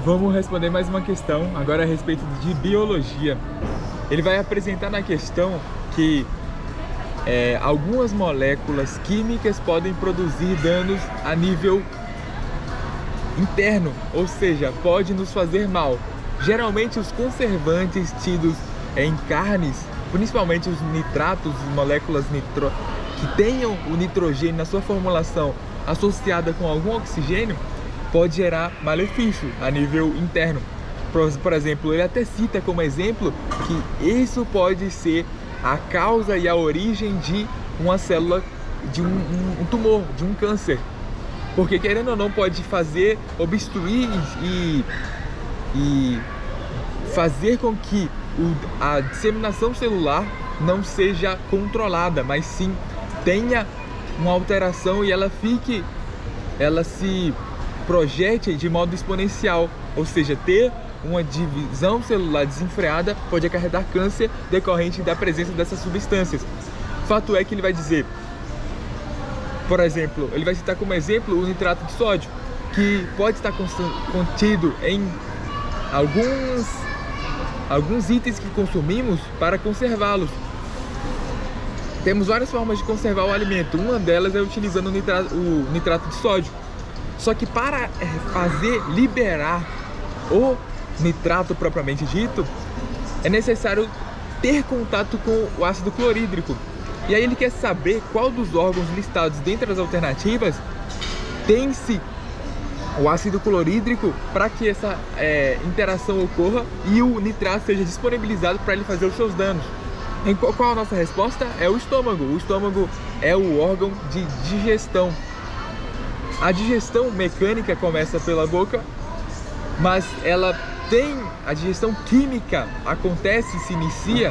Vamos responder mais uma questão, agora a respeito de biologia. Ele vai apresentar na questão que algumas moléculas químicas podem produzir danos a nível interno, ou seja, pode nos fazer mal. Geralmente os conservantes tidos em carnes, principalmente os nitratos, moléculas que tenham o nitrogênio na sua formulação associada com algum oxigênio, pode gerar malefício a nível interno. Por exemplo, ele até cita como exemplo que isso pode ser a causa e a origem de uma célula, de um tumor, de um câncer. Porque querendo ou não pode obstruir e fazer com que a disseminação celular não seja controlada, mas sim tenha uma alteração e ela se projete de modo exponencial, ou seja, ter uma divisão celular desenfreada pode acarretar câncer decorrente da presença dessas substâncias. Fato é que ele vai dizer, por exemplo, ele vai citar como exemplo o nitrato de sódio, que pode estar contido em alguns itens que consumimos para conservá-los. Temos várias formas de conservar o alimento, uma delas é utilizando o nitrato de sódio. Só que para liberar o nitrato propriamente dito, é necessário ter contato com o ácido clorídrico. E aí ele quer saber qual dos órgãos listados dentre as alternativas tem-se o ácido clorídrico para que essa interação ocorra e o nitrato seja disponibilizado para ele fazer os seus danos. Qual a nossa resposta? É o estômago. O estômago é o órgão de digestão. A digestão mecânica começa pela boca, mas a digestão química se inicia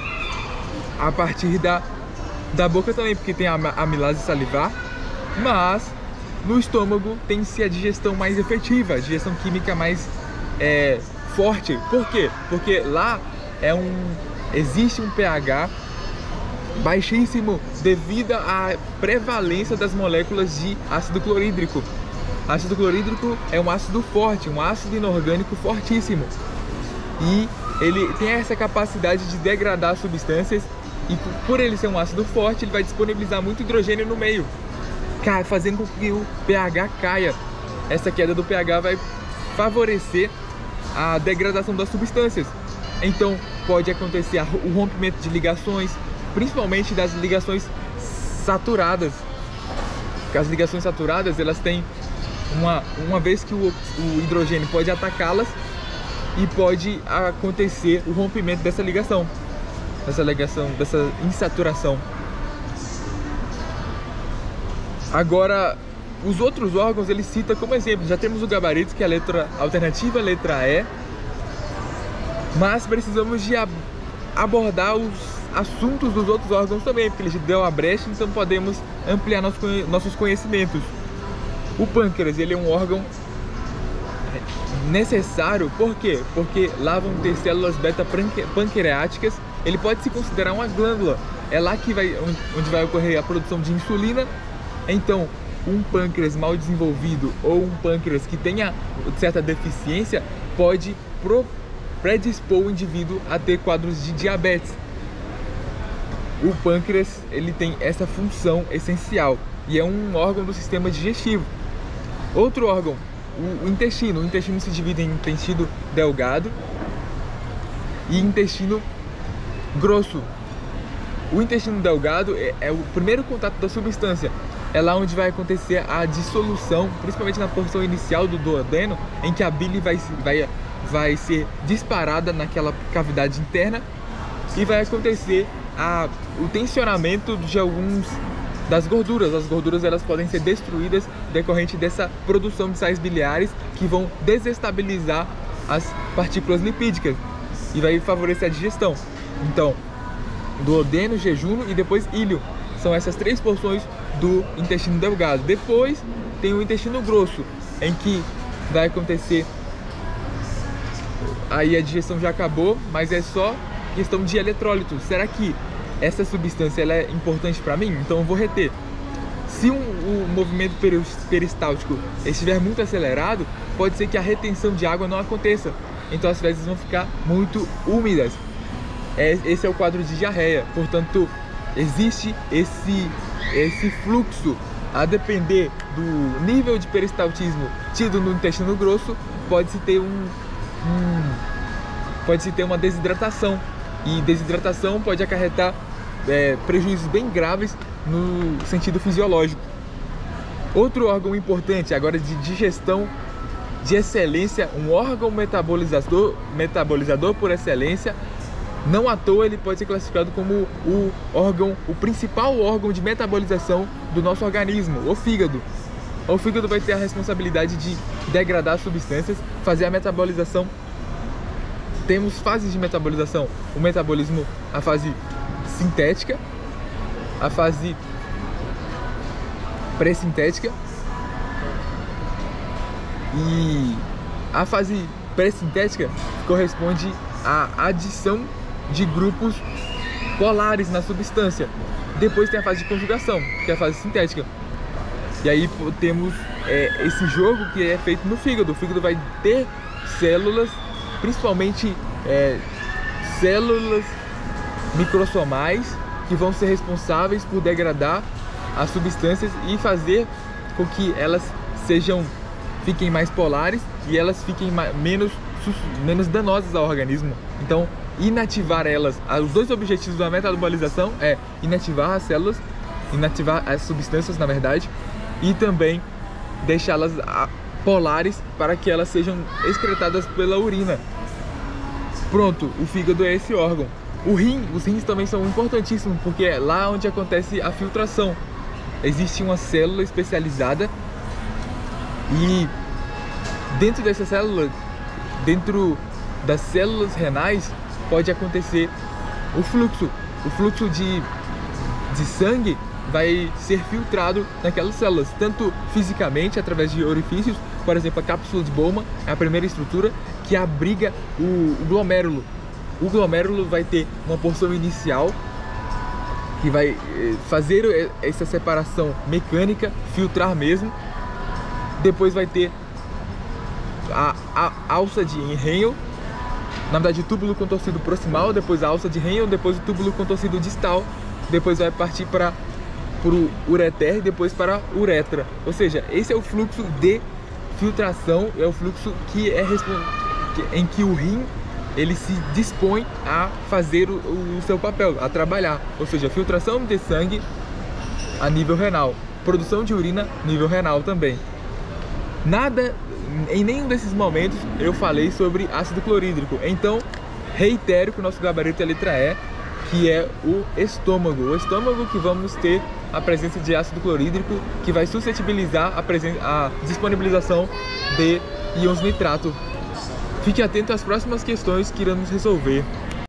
a partir da boca também, porque tem a amilase salivar, mas no estômago tem-se a digestão mais efetiva, a digestão química mais forte. Por quê? Porque lá existe um pH baixíssimo devido à prevalência das moléculas de ácido clorídrico. Ácido clorídrico é um ácido forte, um ácido inorgânico fortíssimo. E ele tem essa capacidade de degradar substâncias e por ele ser um ácido forte, ele vai disponibilizar muito hidrogênio no meio, fazendo com que o pH caia. Essa queda do pH vai favorecer a degradação das substâncias. Então pode acontecer o rompimento de ligações, principalmente das ligações saturadas. Porque as ligações saturadas, elas têm uma vez que o hidrogênio pode atacá-las e pode acontecer o rompimento dessa ligação, dessa insaturação. Agora, os outros órgãos ele cita como exemplo. Já temos o gabarito, que é a letra alternativa, a letra E, mas precisamos de abordar os assuntos dos outros órgãos também, porque ele deu a brecha, então podemos ampliar nossos conhecimentos. O pâncreas, ele é um órgão necessário, por quê? Porque lá vão ter células beta-pancreáticas, ele pode se considerar uma glândula, é lá onde vai ocorrer a produção de insulina. Então, um pâncreas mal desenvolvido ou um pâncreas que tenha certa deficiência pode predispor o indivíduo a ter quadros de diabetes. O pâncreas, ele tem essa função essencial e é um órgão do sistema digestivo. Outro órgão, o intestino. O intestino se divide em intestino delgado e intestino grosso. O intestino delgado é o primeiro contato da substância. É lá onde vai acontecer a dissolução, principalmente na porção inicial do duodeno, em que a bile vai ser disparada naquela cavidade interna e vai acontecer o tensionamento de das gorduras. As gorduras elas podem ser destruídas decorrente dessa produção de sais biliares que vão desestabilizar as partículas lipídicas e vai favorecer a digestão. Então, duodeno, jejunum e depois íleo. São essas três porções do intestino delgado. Depois tem o intestino grosso, em que vai acontecer, aí a digestão já acabou, mas é só questão de eletrólito. Será que essa substância ela é importante para mim? Então eu vou reter. Se o movimento peristáltico estiver muito acelerado, pode ser que a retenção de água não aconteça. Então as fezes vão ficar muito úmidas. Esse é o quadro de diarreia. Portanto, existe esse fluxo. A depender do nível de peristaltismo tido no intestino grosso, pode-se ter uma desidratação. E desidratação pode acarretar prejuízos bem graves no sentido fisiológico. Outro órgão importante agora de digestão de excelência, um órgão metabolizador por excelência. Não à toa ele pode ser classificado como o principal órgão de metabolização do nosso organismo, o fígado. O fígado vai ter a responsabilidade de degradar substâncias, fazer a metabolização. Temos fases de metabolização: o metabolismo, a fase sintética, a fase pré-sintética, e a fase pré-sintética corresponde à adição de grupos polares na substância. Depois tem a fase de conjugação, que é a fase sintética. E aí temos esse jogo que é feito no fígado. O fígado vai ter células, principalmente células microsomais, que vão ser responsáveis por degradar as substâncias e fazer com que elas fiquem mais polares e elas fiquem menos danosas ao organismo. Então, inativar elas, os dois objetivos da metabolização é inativar as células, inativar as substâncias, na verdade, e também deixá-las polares para que elas sejam excretadas pela urina. Pronto, o fígado é esse órgão. Os rins também são importantíssimos, porque é lá onde acontece a filtração. Existe uma célula especializada e dentro dessa célula, dentro das células renais, pode acontecer o fluxo de sangue vai ser filtrado naquelas células, tanto fisicamente através de orifícios. Por exemplo, a cápsula de Bowman é a primeira estrutura que abriga o glomérulo. O glomérulo vai ter uma porção inicial que vai fazer essa separação mecânica, filtrar mesmo. Depois vai ter a alça de Henle, na verdade o túbulo contorcido proximal, depois a alça de Henle, depois o túbulo contorcido distal, depois vai partir para o ureter e depois para a uretra. Ou seja, esse é o fluxo de filtração, é o fluxo em que o rim ele se dispõe a fazer o seu papel, a trabalhar. Ou seja, filtração de sangue a nível renal, produção de urina a nível renal também. Em nenhum desses momentos eu falei sobre ácido clorídrico. Então, reitero que o nosso gabarito é a letra E, que é o estômago. O estômago que vamos ter a presença de ácido clorídrico, que vai suscetibilizar a disponibilização de íons nitrato. Fique atento às próximas questões que iremos resolver.